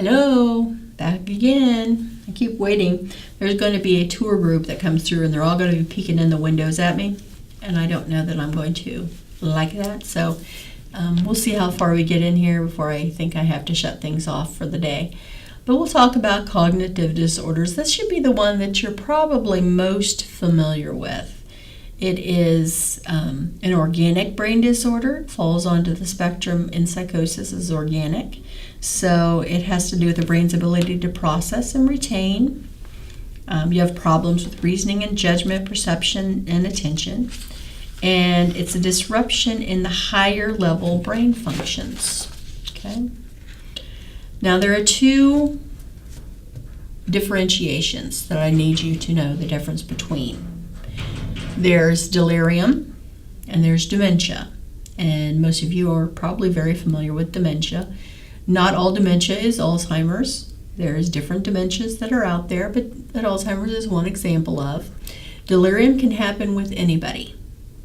Hello, back again. I keep waiting. There's going to be a tour group that comes through and they're all going to be peeking in the windows at me. And I don't know that I'm going to like that. So we'll see how far we get in here before I think I have to shut things off for the day. But we'll talk about cognitive disorders. This should be the one that you're probably most familiar with. It is an organic brain disorder. It falls onto the spectrum in psychosis as organic. So it has to do with the brain's ability to process and retain. You have problems with reasoning and judgment, perception, and attention. And it's a disruption in the higher level brain functions. Okay. Now there are two differentiations that I need you to know the difference between. There's delirium and there's dementia. And most of you are probably very familiar with dementia. Not all dementia is Alzheimer's. There's different dementias that are out there, but that Alzheimer's is one example of. Delirium can happen with anybody.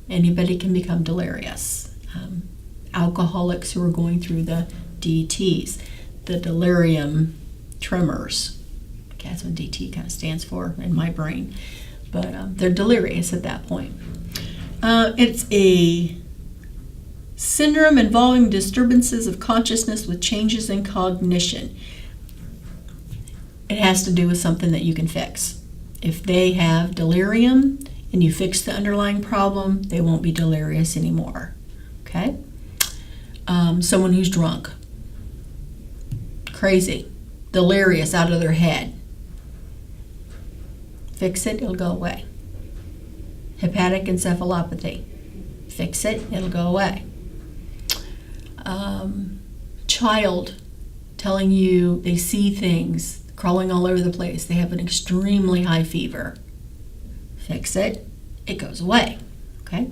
Anybody can become delirious. Alcoholics who are going through the DTs, the delirium tremors. Okay, that's what DT kind of stands for in my brain. But they're delirious at that point. It's a syndrome involving disturbances of consciousness with changes in cognition. It has to do with something that you can fix. If they have delirium and you fix the underlying problem, they won't be delirious anymore. Okay? Someone who's drunk, crazy, delirious, out of their head. Fix it, it'll go away. Hepatic encephalopathy. Fix it, it'll go away. Child telling you they see things crawling all over the place. They have an extremely high fever. Fix it, it goes away. Okay.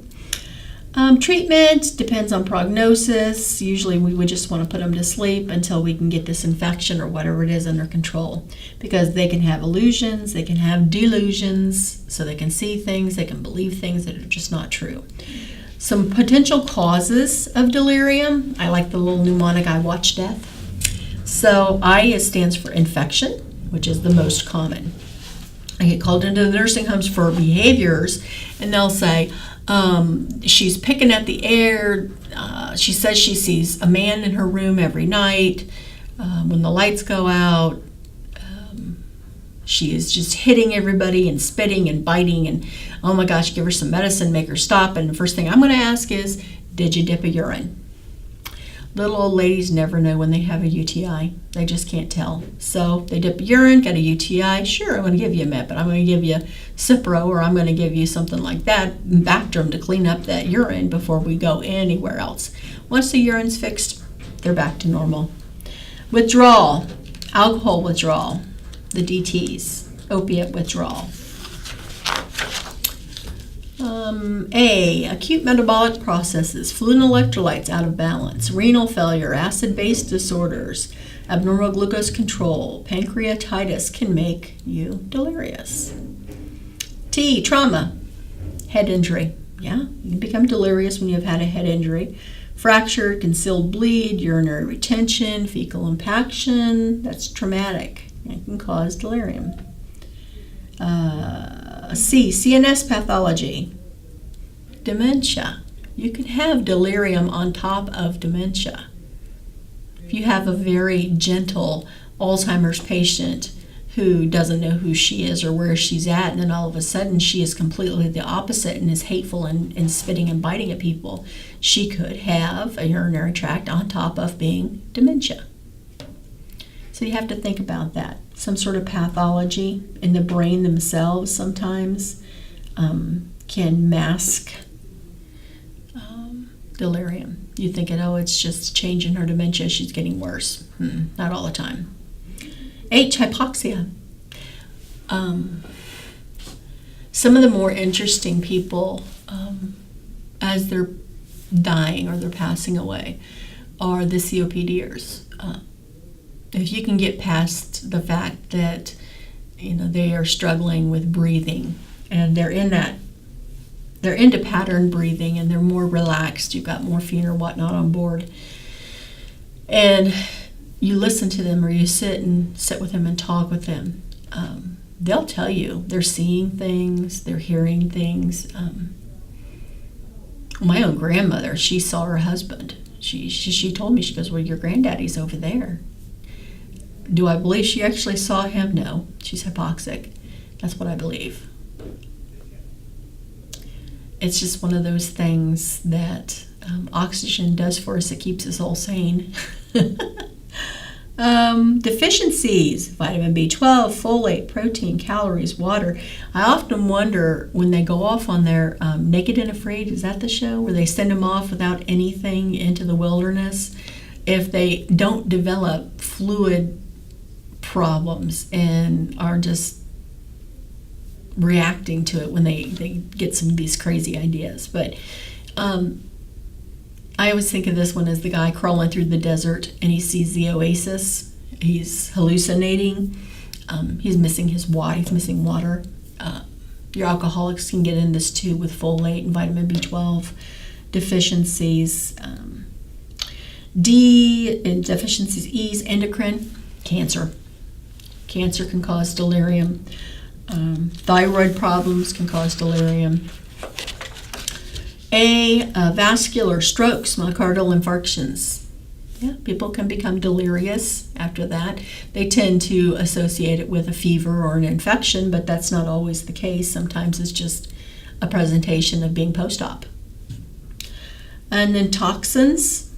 Treatment depends on prognosis. Usually we would just want to put them to sleep until we can get this infection or whatever it is under control, because they can have illusions, they can have delusions, so they can see things, they can believe things that are just not true. Some potential causes of delirium. I like the little mnemonic, I watch death. So I stands for infection, which is the most common. I get called into the nursing homes for behaviors, and they'll say, she's picking at the air. She says she sees a man in her room every night. When the lights go out, she is just hitting everybody and spitting and biting. And oh my gosh, give her some medicine, make her stop. And the first thing I'm going to ask is, did you dip a urine? Little old ladies never know when they have a UTI. They just can't tell. So they dip urine, get a UTI. Sure, I'm going to give you a med, but I'm going to give you Cipro, or I'm going to give you something like that, Bactrim, to clean up that urine before we go anywhere else. Once the urine's fixed, they're back to normal. Withdrawal, alcohol withdrawal, the DTs, opiate withdrawal. Acute metabolic processes, fluid and electrolytes out of balance, renal failure, acid-base disorders, abnormal glucose control, pancreatitis can make you delirious. T, trauma, head injury. Yeah, you can become delirious when you've had a head injury. Fractured, concealed bleed, urinary retention, fecal impaction, that's traumatic. It can cause delirium. C, CNS pathology, dementia. You can have delirium on top of dementia. If you have a very gentle Alzheimer's patient who doesn't know who she is or where she's at, and then all of a sudden she is completely the opposite and is hateful and spitting and biting at people, she could have a urinary tract on top of being dementia. So you have to think about that. Some sort of pathology in the brain themselves sometimes can mask delirium. You think, it's just changing her dementia, she's getting worse. Not all the time. H, hypoxia. Some of the more interesting people, as they're dying or they're passing away, are the COPDers. If you can get past the fact that they are struggling with breathing and they're into pattern breathing and they're more relaxed, you've got morphine or whatnot on board, and you listen to them or you sit with them and talk with them, they'll tell you they're seeing things, they're hearing things. My own grandmother, she saw her husband. She told me, she goes, well, your granddaddy's over there. Do I believe she actually saw him? No, she's hypoxic. That's what I believe. It's just one of those things that oxygen does for us. It keeps us all sane. Deficiencies: vitamin B12, folate, protein, calories, water. I often wonder when they go off on their Naked and Afraid, is that the show where they send them off without anything into the wilderness, if they don't develop fluid problems and are just reacting to it when they get some of these crazy ideas. But I always think of this one as the guy crawling through the desert and he sees the oasis. He's hallucinating. He's missing his water. He's missing water. Your alcoholics can get in this too with folate and vitamin B12 deficiencies. D and deficiencies. E is endocrine. Cancer. Cancer can cause delirium. Thyroid problems can cause delirium. A, vascular strokes, myocardial infarctions. Yeah, people can become delirious after that. They tend to associate it with a fever or an infection, but that's not always the case. Sometimes it's just a presentation of being post-op. And then toxins,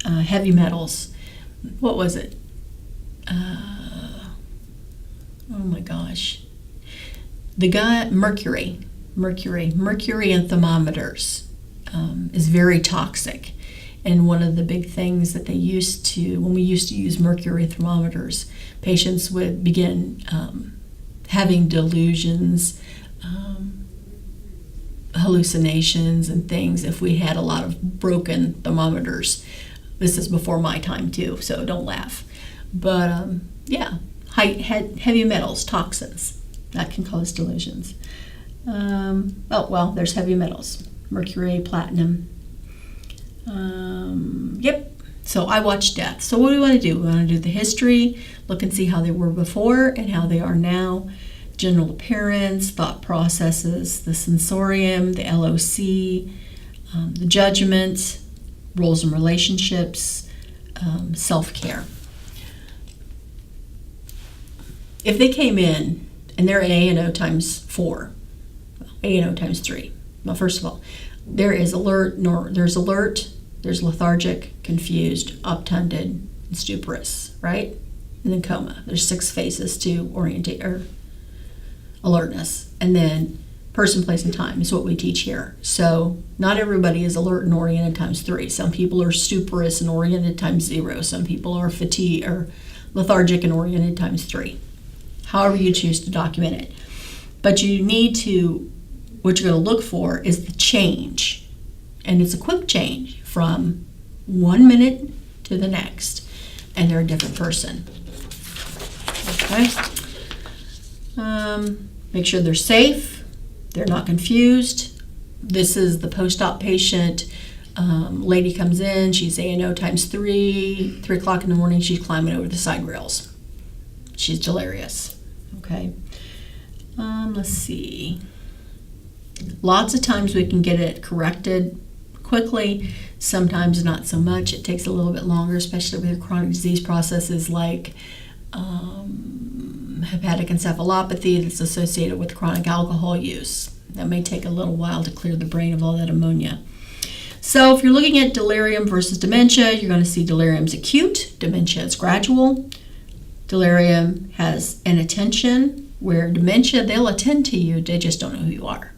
heavy metals. What was it? Oh my gosh. The guy, mercury in thermometers is very toxic. And one of the big things that when we used to use mercury thermometers, patients would begin having delusions, hallucinations and things if we had a lot of broken thermometers. This is before my time too, so don't laugh. But yeah, heavy metals, toxins, that can cause delusions. There's heavy metals, mercury, platinum. Yep. So I watched death. So what do we want to do? We want to do the history, look and see how they were before and how they are now, general appearance, thought processes, the sensorium, the LOC, the judgment, roles and relationships, self-care. If they came in and they're ANO times 4, ANO times 3. Well, first of all, there's alert, there's lethargic, confused, obtunded, and stuporous, right? And then coma. There's 6 phases to alertness. And then person, place, and time is what we teach here. So not everybody is alert and oriented times 3. Some people are stuporous and oriented times 0. Some people are fatigued or lethargic and oriented times 3. However you choose to document it. But you need to, what you're going to look for is the change. And it's a quick change from 1 minute to the next. And they're a different person. Okay? Make sure they're safe. They're not confused. This is the post-op patient. Lady comes in. She's ANO times 3. 3 o'clock in the morning, she's climbing over the side rails. She's delirious. Okay. Let's see. Lots of times we can get it corrected quickly. Sometimes not so much. It takes a little bit longer, especially with chronic disease processes like hepatic encephalopathy that's associated with chronic alcohol use. That may take a little while to clear the brain of all that ammonia. So if you're looking at delirium versus dementia, you're going to see delirium's acute, dementia is gradual. Delirium has inattention, where dementia, they'll attend to you, they just don't know who you are.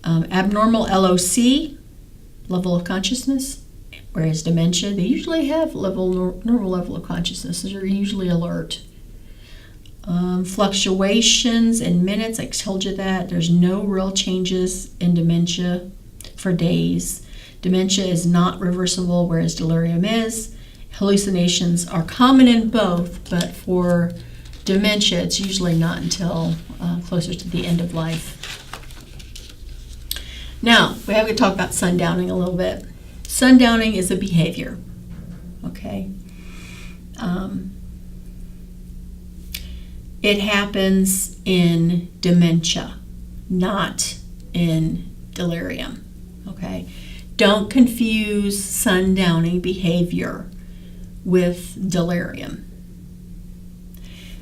Abnormal LOC, level of consciousness, whereas dementia, they usually have normal level of consciousness. They're usually alert. Fluctuations in minutes, I told you that. There's no real changes in dementia for days. Dementia is not reversible, whereas delirium is. Hallucinations are common in both, but for dementia, it's usually not until closer to the end of life. Now, we have to talk about sundowning a little bit. Sundowning is a behavior, okay? It happens in dementia, not in delirium, okay? Don't confuse sundowning behavior with delirium.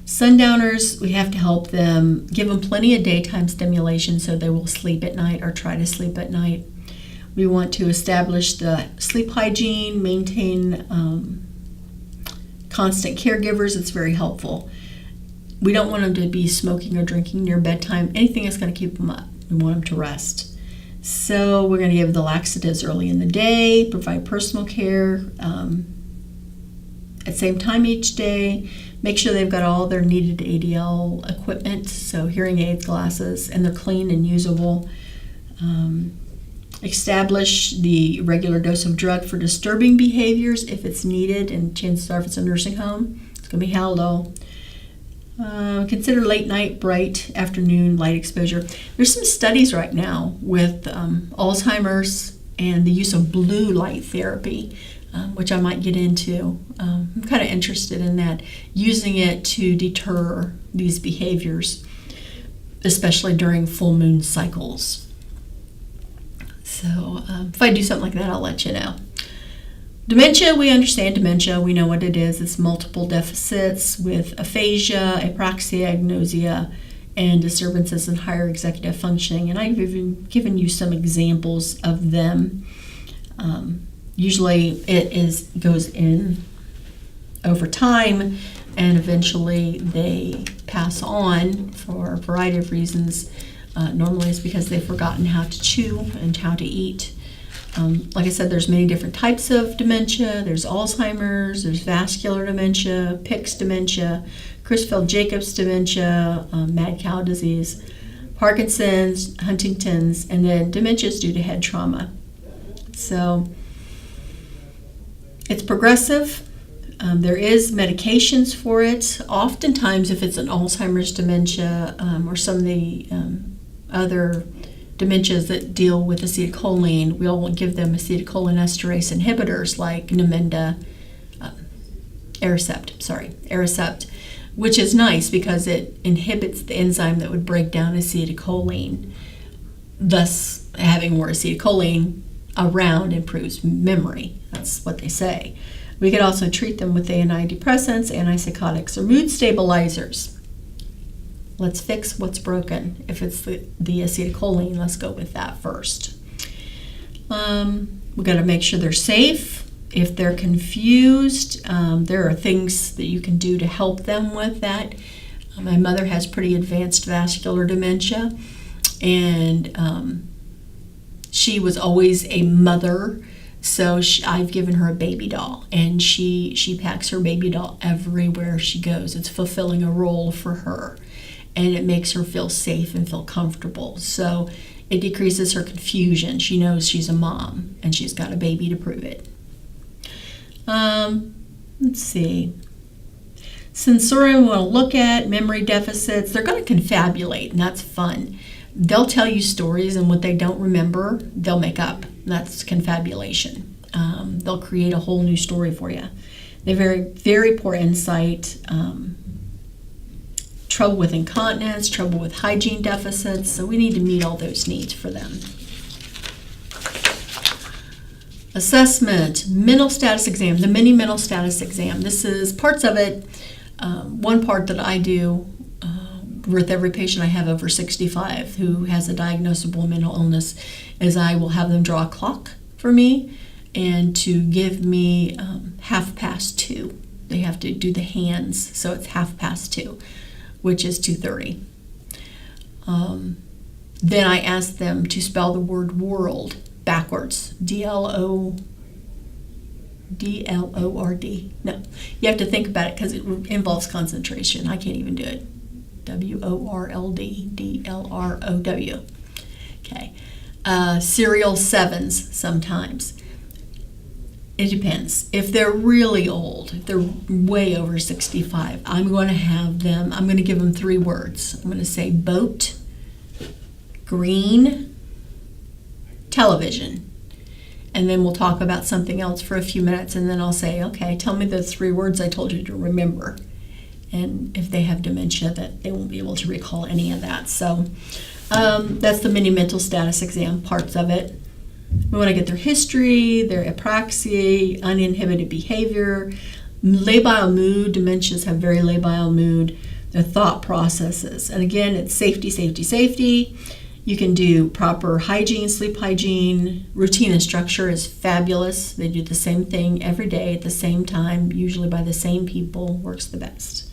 Sundowners, we have to help them, give them plenty of daytime stimulation so they will sleep at night or try to sleep at night. We want to establish the sleep hygiene, maintain constant caregivers. It's very helpful. We don't want them to be smoking or drinking near bedtime, anything that's going to keep them up. We want them to rest. So we're going to give the laxatives early in the day, provide personal care at the same time each day, make sure they've got all their needed ADL equipment, so hearing aids, glasses, and they're clean and usable. Establish the regular dose of drug for disturbing behaviors if it's needed, and chances are if it's a nursing home, it's going to be Haldol. Consider late night, bright afternoon light exposure. There's some studies right now with Alzheimer's and the use of blue light therapy, which I might get into. I'm kind of interested in that, using it to deter these behaviors, especially during full moon cycles. So if I do something like that, I'll let you know. Dementia, we understand dementia. We know what it is. It's multiple deficits with aphasia, apraxia, agnosia, and disturbances in higher executive functioning. And I've even given you some examples of them. Usually it goes in over time, and eventually they pass on for a variety of reasons. Normally it's because they've forgotten how to chew and how to eat. Like I said, there's many different types of dementia. There's Alzheimer's, there's vascular dementia, Pick's dementia, Creutzfeldt-Jacobs dementia, mad cow disease, Parkinson's, Huntington's, and then dementia is due to head trauma. So it's progressive. There is medications for it. Oftentimes, if it's an Alzheimer's dementia or some of the other dementias that deal with acetylcholine, we'll give them acetylcholinesterase inhibitors like Namenda, Aricept, which is nice because it inhibits the enzyme that would break down acetylcholine. Thus, having more acetylcholine around improves memory. That's what they say. We could also treat them with antidepressants, antipsychotics, or mood stabilizers. Let's fix what's broken. If it's the acetylcholine, let's go with that first. We've got to make sure they're safe. If they're confused, there are things that you can do to help them with that. My mother has pretty advanced vascular dementia, and she was always a mother, so I've given her a baby doll, and she packs her baby doll everywhere she goes. It's fulfilling a role for her, and it makes her feel safe and feel comfortable. So it decreases her confusion. She knows she's a mom, and she's got a baby to prove it. Let's see. Sensorium we'll look at, memory deficits. They're going to confabulate, and that's fun. They'll tell you stories, and what they don't remember, they'll make up. That's confabulation. They'll create a whole new story for you. They have very, very poor insight, trouble with incontinence, trouble with hygiene deficits, so we need to meet all those needs for them. Assessment, mental status exam, the mini mental status exam. This is parts of it. One part that I do with every patient I have over 65 who has a diagnosable mental illness is I will have them draw a clock for me and to give me 2:30. They have to do the hands, so it's 2:30, which is 2:30. Then I ask them to spell the word world backwards, D-L-O-R-D. No, you have to think about it because it involves concentration. I can't even do it. W-O-R-L-D, D-L-R-O-W. Okay. Serial sevens sometimes. It depends. If they're really old, if they're way over 65, I'm going to give them 3 words. I'm going to say boat, green, television. and then we'll talk about something else for a few minutes, and then I'll say, okay, tell me the 3 words I told you to remember. And if they have dementia, that they won't be able to recall any of that. So that's the mini mental status exam parts of it. We want to get their history, their apraxia, uninhibited behavior, labile mood. Dementias have very labile mood. Their thought processes. And again, it's safety, safety, safety. You can do proper hygiene, sleep hygiene. Routine and structure is fabulous. They do the same thing every day at the same time, usually by the same people, works the best.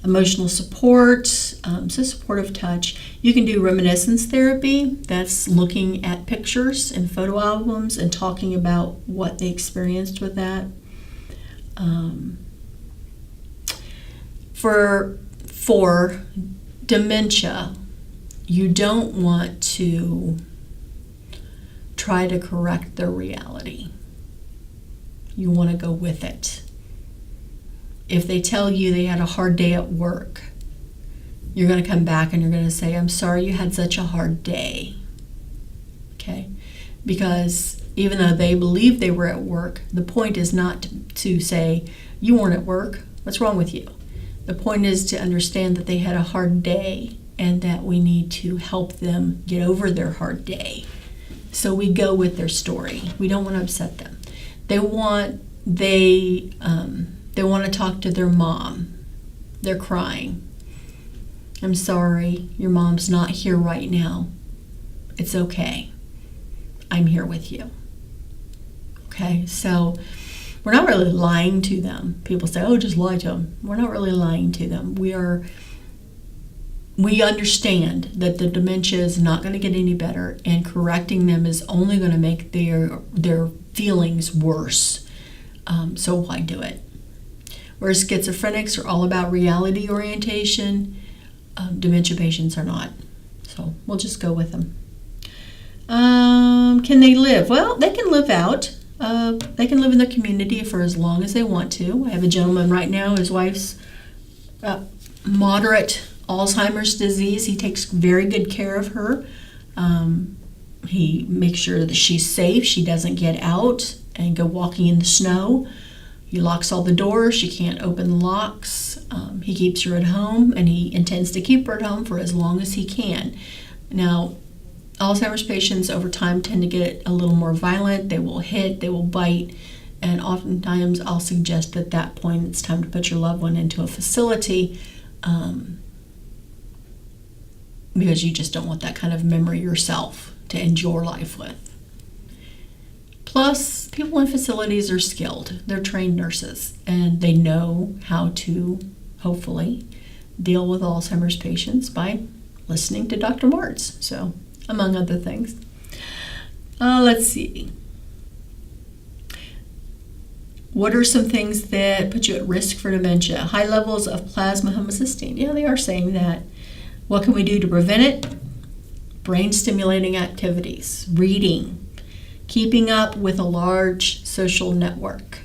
Emotional support, so supportive touch. You can do reminiscence therapy. That's looking at pictures and photo albums and talking about what they experienced with that. For dementia, you don't want to try to correct their reality. You want to go with it. If they tell you they had a hard day at work, you're going to come back and you're going to say, I'm sorry you had such a hard day. Okay? Because even though they believe they were at work, the point is not to say, you weren't at work, what's wrong with you? The point is to understand that they had a hard day and that we need to help them get over their hard day. So we go with their story. We don't want to upset them. They want to talk to their mom. They're crying. I'm sorry, your mom's not here right now. It's okay. I'm here with you. Okay, so we're not really lying to them. People say, oh, just lie to them. We're not really lying to them. We understand that the dementia is not going to get any better, and correcting them is only going to make their feelings worse. So why do it? Whereas schizophrenics are all about reality orientation, dementia patients are not. So we'll just go with them. Can they live? Well, they can live out. They can live in their community for as long as they want to. I have a gentleman right now, his wife's moderate Alzheimer's disease. He takes very good care of her. He makes sure that she's safe. She doesn't get out and go walking in the snow. He locks all the doors. She can't open the locks. He keeps her at home, and he intends to keep her at home for as long as he can. Now, Alzheimer's patients over time tend to get a little more violent. They will hit, they will bite, and oftentimes I'll suggest at that point it's time to put your loved one into a facility because you just don't want that kind of memory yourself to end your life with. Plus, people in facilities are skilled. They're trained nurses, and they know how to, hopefully, deal with Alzheimer's patients by listening to Dr. Martz, so among other things. Let's see. What are some things that put you at risk for dementia? High levels of plasma homocysteine. Yeah, they are saying that. What can we do to prevent it? Brain stimulating activities, reading, keeping up with a large social network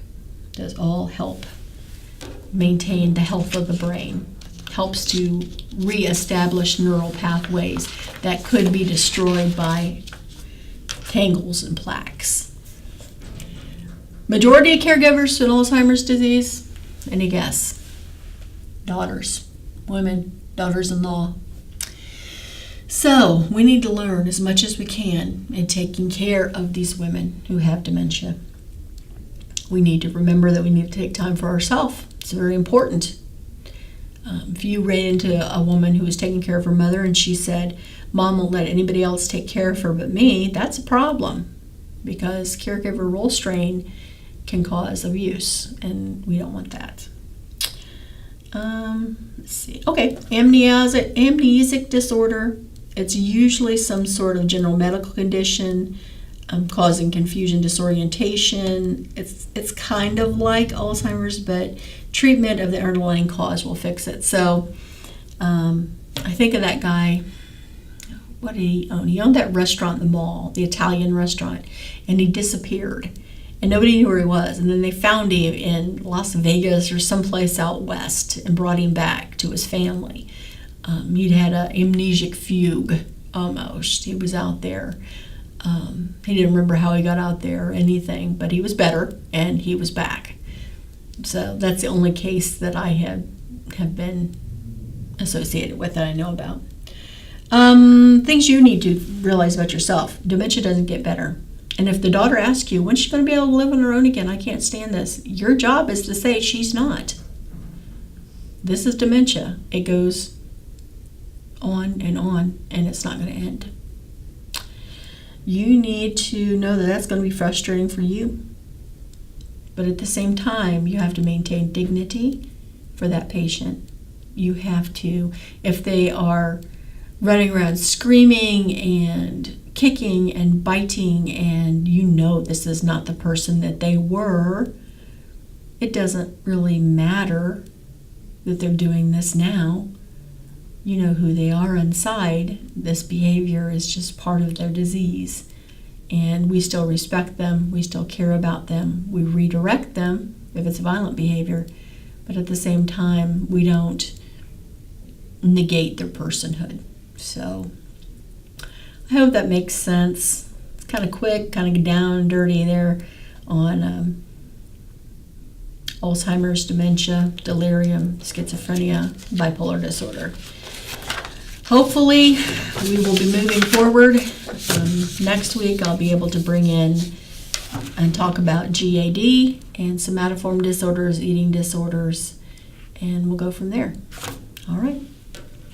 does all help maintain the health of the brain. Helps to reestablish neural pathways that could be destroyed by tangles and plaques. Majority of caregivers with Alzheimer's disease, any guess? Daughters, women, daughters-in-law. So we need to learn as much as we can in taking care of these women who have dementia. We need to remember that we need to take time for ourselves. It's very important. If you ran into a woman who was taking care of her mother and she said, Mom won't let anybody else take care of her but me, that's a problem because caregiver role strain can cause abuse, and we don't want that. Let's see. Okay, amnesic disorder. It's usually some sort of general medical condition causing confusion, disorientation. It's kind of like Alzheimer's, but treatment of the underlying cause will fix it. So I think of that guy. What did he own? He owned that restaurant in the mall, the Italian restaurant, and he disappeared. And nobody knew where he was. And then they found him in Las Vegas or someplace out west and brought him back to his family. He'd had an amnesic fugue almost. He was out there. He didn't remember how he got out there or anything, but he was better and he was back. So that's the only case that I have been associated with that I know about. Things you need to realize about yourself. Dementia doesn't get better. And if the daughter asks you, when's she going to be able to live on her own again? I can't stand this. Your job is to say she's not. This is dementia. It goes on, and it's not going to end. You need to know that that's going to be frustrating for you. But at the same time, you have to maintain dignity for that patient. You have to, if they are running around screaming and kicking and biting, and you know this is not the person that they were, it doesn't really matter that they're doing this now. You know who they are inside. This behavior is just part of their disease. And we still respect them. We still care about them. We redirect them if it's violent behavior. But at the same time, we don't negate their personhood. So I hope that makes sense. It's kind of quick, kind of down and dirty there on Alzheimer's, dementia, delirium, schizophrenia, bipolar disorder. Hopefully, we will be moving forward. Next week, I'll be able to bring in and talk about GAD and somatoform disorders, eating disorders, and we'll go from there. All right.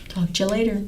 Talk to you later.